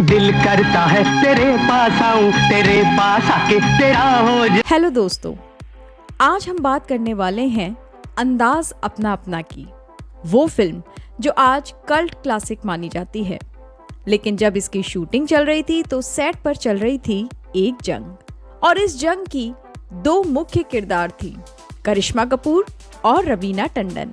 दिल करता है तेरे पास आऊं, तेरे पास आके तेरा हो जाऊं। हेलो दोस्तों, आज हम बात करने वाले हैं अंदाज अपना अपना की। वो फिल्म जो आज कल्ट क्लासिक मानी जाती है, लेकिन जब इसकी शूटिंग चल रही थी तो सेट पर चल रही थी एक जंग, और इस जंग की दो मुख्य किरदार थी, करिश्मा कपूर और रवीना टंडन।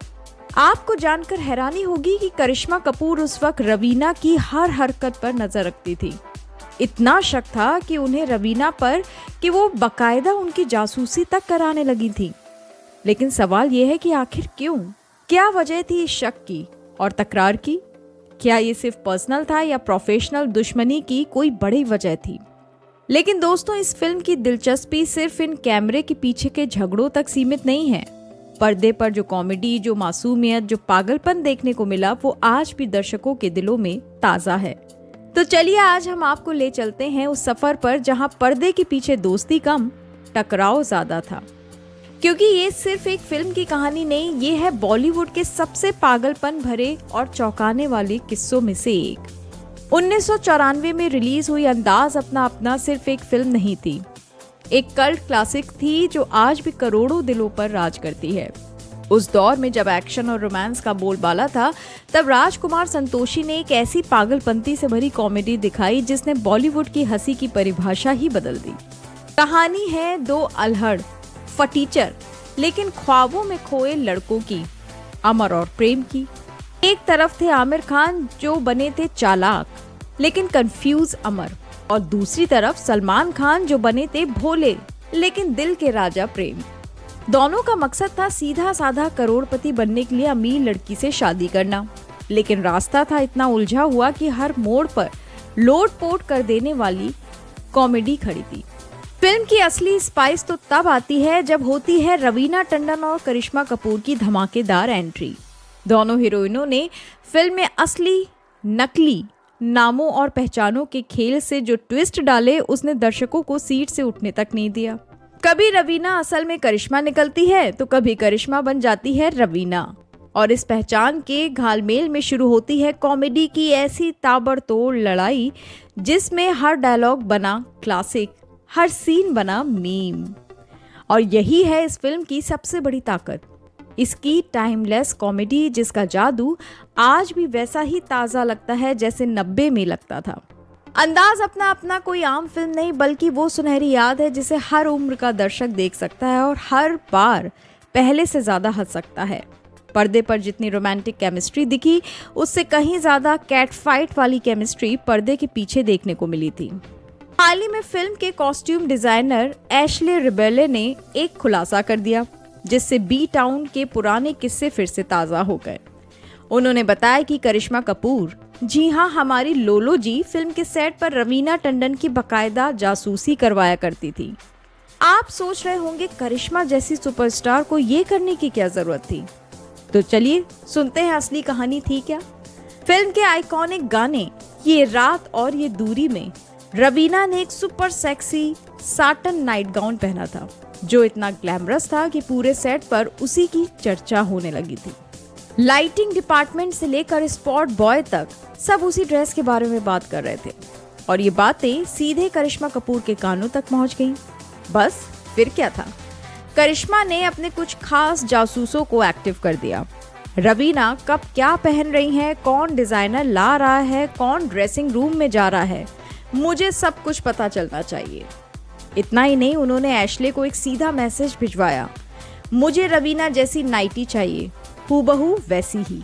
आपको जानकर हैरानी होगी कि करिश्मा कपूर उस वक्त रवीना की हर हरकत पर नजर रखती थी। इतना शक था कि उन्हें रवीना पर कि वो बकायदा उनकी जासूसी तक कराने लगी थी। लेकिन सवाल यह है कि आखिर क्यों? क्या वजह थी इस शक की और तकरार की? क्या ये सिर्फ पर्सनल था या प्रोफेशनल दुश्मनी की कोई बड़ी वजह थी? लेकिन दोस्तों, इस फिल्म की दिलचस्पी सिर्फ इन कैमरे के पीछे के झगड़ों तक सीमित नहीं है। पर्दे पर जो कॉमेडी, जो मासूमियत, जो पागलपन देखने को मिला, वो आज भी दर्शकों के दिलों में ताजा है। तो चलिए आज हम आपको ले चलते हैं उस सफर पर जहां पर्दे के पीछे दोस्ती कम, टकराव ज्यादा था। क्योंकि ये सिर्फ एक फिल्म की कहानी नहीं, ये है बॉलीवुड के सबसे पागलपन भरे और चौंकाने वाले किस्सों में से एक। 1994 में रिलीज हुई अंदाज अपना अपना सिर्फ एक फिल्म नहीं थी, एक कल्ट क्लासिक थी जो आज भी करोड़ों दिलों पर राज करती है। उस दौर में जब एक्शन और रोमांस का बोलबाला था, तब राजकुमार संतोषी ने एक ऐसी पागलपंती से भरी कॉमेडी दिखाई जिसने बॉलीवुड की हंसी की परिभाषा ही बदल दी। कहानी है दो अल्हड़, फटीचर लेकिन ख्वाबों में खोए लड़कों की, अमर और प्रेम की। एक तरफ थे आमिर खान जो बने थे चालाक लेकिन कंफ्यूज अमर, और दूसरी तरफ सलमान खान जो बने थे भोले लेकिन दिल के राजा प्रेम। दोनों का मकसद था सीधा साधा करोड़पति बनने के लिए अमीर लड़की से शादी करना, लेकिन रास्ता था इतना उलझा हुआ कि हर मोड़ पर लोट-पोट कर देने वाली कॉमेडी खड़ी थी। फिल्म की असली स्पाइस तो तब आती है जब होती है रवीना टंडन और करिश्मा कपूर की धमाकेदार एंट्री। दोनों हीरोइनों ने फिल्म में असली नकली नामों और पहचानों के खेल से जो ट्विस्ट डाले, उसने दर्शकों को सीट से उठने तक नहीं दिया। कभी रवीना असल में करिश्मा निकलती है तो कभी करिश्मा बन जाती है रवीना, और इस पहचान के घालमेल में शुरू होती है कॉमेडी की ऐसी ताबड़तोड़ लड़ाई जिसमें हर डायलॉग बना क्लासिक, हर सीन बना मीम। और यही है इस फिल्म की सबसे बड़ी ताकत, इसकी टाइमलेस कॉमेडी जिसका जादू आज भी वैसा ही ताज़ा लगता है जैसे 90 में लगता था। अंदाज अपना अपना कोई आम फिल्म नहीं, बल्कि वो सुनहरी याद है जिसे हर उम्र का दर्शक देख सकता है और हर बार पहले से ज़्यादा हंस सकता है। पर्दे पर जितनी रोमांटिक केमिस्ट्री दिखी, उससे कहीं ज़्यादा कैट फाइट वाली केमिस्ट्री पर्दे के पीछे देखने को मिली थी। हाल ही में फिल्म के कॉस्ट्यूम डिजाइनर एशले रिबेले ने एक खुलासा कर दिया जिससे बी टाउन के पुराने किस्से फिर से ताज़ा हो गए। उन्होंने बताया कि करिश्मा कपूर, जी हाँ हमारी लोलो जी, फिल्म के सेट पर रवीना टंडन की बकायदा जासूसी करवाया करती थी। आप सोच रहे होंगे करिश्मा जैसी सुपरस्टार को ये करने की क्या जरूरत थी? तो चलिए सुनते हैं असली कहानी थी क्या। फिल्म के आइकॉनिक गाने ये रात और ये दूरी में रवीना ने एक super sexy satin night gown पहना था जो इतना ग्लैमरस था कि पूरे सेट पर उसी की चर्चा होने लगी थी। लाइटिंग डिपार्टमेंट से लेकर स्पॉट बॉय तक सब उसी ड्रेस के बारे में बात कर रहे थे, और ये बातें सीधे करिश्मा कपूर के कानों तक पहुंच गईं। बस फिर क्या था, करिश्मा ने अपने कुछ खास जासूसों को एक्टिव कर दिया। रवीना कब क्या पहन रही हैं, कौन डिजाइनर ला रहा है, कौन ड्रेसिंग रूम में जा रहा है, मुझे सब कुछ पता चलना चाहिए। इतना ही नहीं, उन्होंने एशले को एक सीधा मैसेज भिजवाया, मुझे रवीना जैसी नाइटी चाहिए, हूबहू वैसी ही।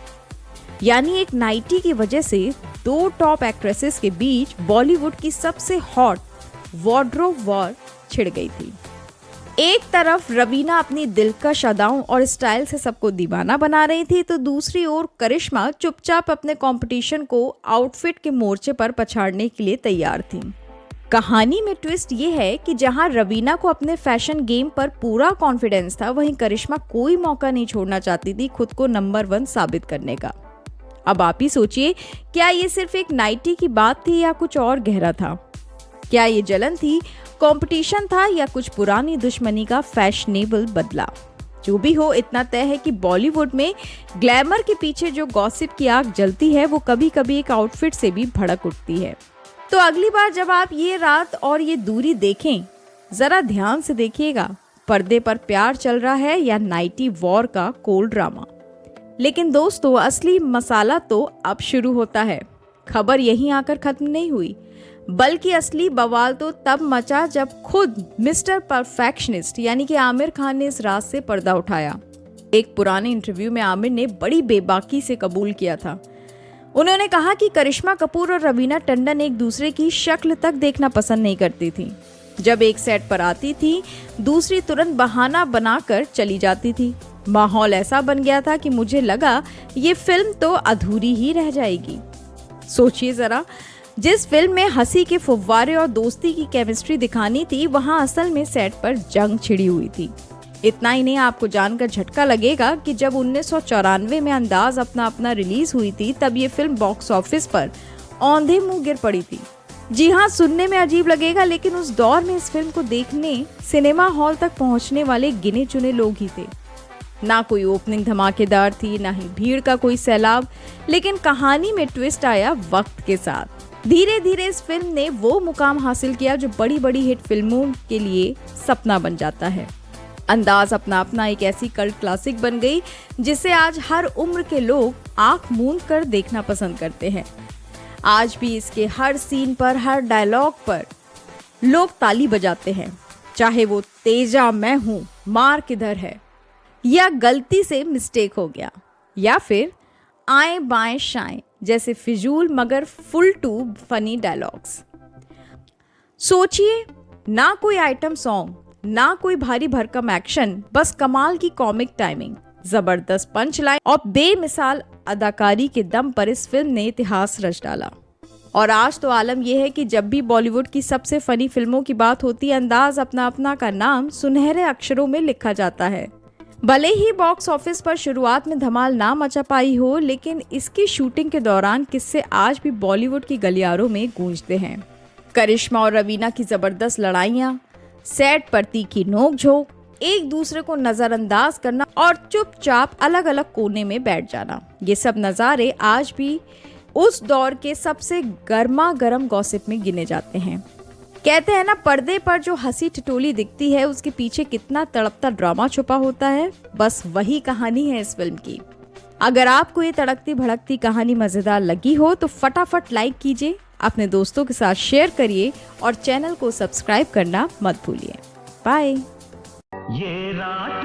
यानी एक नाइटी की वजह से दो टॉप एक्ट्रेसेस के बीच बॉलीवुड की सबसे हॉट वार्डरोब वॉर छिड़ गई थी। एक तरफ रवीना अपनी दिलकश अदाओं और स्टाइल से सबको दीवाना बना रही थी, तो दूसरी ओर करिश्मा चुपचाप अपने कंपटीशन को आउटफिट के मोर्चे पर पछाड़ने के लिए तैयार थी। कहानी में ट्विस्ट ये है कि जहां रवीना को अपने फैशन गेम पर पूरा कॉन्फिडेंस था, वहीं करिश्मा कोई मौका नहीं छोड़ना चाहती थी खुद को नंबर 1 साबित करने का। अब आप ही सोचिए, क्या ये सिर्फ एक नाइटी की बात थी या कुछ और गहरा था? क्या ये जलन थी, कंपटीशन था, या कुछ पुरानी दुश्मनी का फैशनेबल बदला? जो भी हो, इतना तय है कि बॉलीवुड में ग्लैमर के पीछे जो गॉसिप की आग जलती है, वो कभी कभी एक आउटफिट से भी भड़क उठती है। तो अगली बार जब आप ये रात और ये दूरी देखें, जरा ध्यान से देखिएगा, पर्दे पर प्यार चल रहा है या नाइटी वॉर का कोल्ड ड्रामा। लेकिन दोस्तों, असली मसाला तो अब शुरू होता है। खबर यहीं आकर खत्म नहीं हुई, बल्कि असली बवाल तो तब मचा जब खुद मिस्टर परफेक्शनिस्ट यानी कि आमिर खान ने इस राज से पर्दा उठाया। एक पुराने इंटरव्यू में आमिर ने बड़ी बेबाकी से कबूल किया था। उन्होंने कहा कि करिश्मा कपूर और रवीना टंडन एक दूसरे की शक्ल तक देखना पसंद नहीं करती थी। जब एक सेट पर आती थी, दूसरी तुरंत बहाना बनाकर चली जाती थी। माहौल ऐसा बन गया था कि मुझे लगा ये फिल्म तो अधूरी ही रह जाएगी। सोचिए जरा, जिस फिल्म में हंसी के फुव्वारे और दोस्ती की केमिस्ट्री दिखानी थी, वहां असल में सेट पर जंग छिड़ी हुई थी। इतना ही नहीं, आपको जानकर झटका लगेगा कि जब 1994 में अंदाज अपना अपना रिलीज हुई थी, तब ये फिल्म बॉक्स ऑफिस पर औंधे मुंह गिर पड़ी थी। जी हाँ, सुनने में अजीब लगेगा, लेकिन उस दौर में इस फिल्म को देखने सिनेमा हॉल तक पहुंचने वाले गिने चुने लोग ही थे। ना कोई ओपनिंग धमाकेदार थी, ना ही भीड़ का कोई सैलाब, लेकिन कहानी में ट्विस्ट आया वक्त के साथ। धीरे धीरे इस फिल्म ने वो मुकाम हासिल किया जो बड़ी बड़ी हिट फिल्मों के लिए सपना बन जाता है। अंदाज अपना अपना एक ऐसी कल्ट क्लासिक बन गई जिसे आज हर उम्र के लोग आंख मूंद कर देखना पसंद करते हैं। आज भी इसके हर सीन पर, हर डायलॉग पर लोग ताली बजाते हैं, चाहे वो तेजा मैं हूं, मार किधर है, या गलती से मिस्टेक हो गया, या फिर आए बाएं शाएं जैसे फिजूल मगर फुल टू फनी डायलॉग्स। सोचिए, ना कोई आइटम सॉन्ग, ना कोई भारी भरकम एक्शन, बस कमाल की कॉमिक टाइमिंग, जबरदस्त पंच लाइन और बेमिसाल अदाकारी के दम पर इस फिल्म ने इतिहास रच डाला। और आज तो आलम यह है कि जब भी बॉलीवुड की सबसे फनी फिल्मों की बात होती है, अंदाज अपना अपना का नाम सुनहरे अक्षरों में लिखा जाता है। भले ही बॉक्स ऑफिस पर शुरुआत में धमाल ना मचा पाई हो, लेकिन इसकी शूटिंग के दौरान किस्से आज भी बॉलीवुड की गलियारों में गूंजते हैं। करिश्मा और रवीना की जबरदस्त लड़ाइयाँ, सेट पर तीखी नोक-झोंक, एक दूसरे को नजरअंदाज करना और चुपचाप अलग अलग कोने में बैठ जाना, ये सब नज़ारे आज भी उस दौर के सबसे गर्मा गर्म गॉसिप में गिने जाते हैं। कहते हैं ना, पर्दे पर जो हंसी ठिठोली दिखती है, उसके पीछे कितना तड़पता ड्रामा छुपा होता है। बस वही कहानी है इस फिल्म की। अगर आपको ये तड़कती भड़कती कहानी मजेदार लगी हो तो फटाफट लाइक कीजिए, अपने दोस्तों के साथ शेयर करिए और चैनल को सब्सक्राइब करना मत भूलिए। बाय। ये रात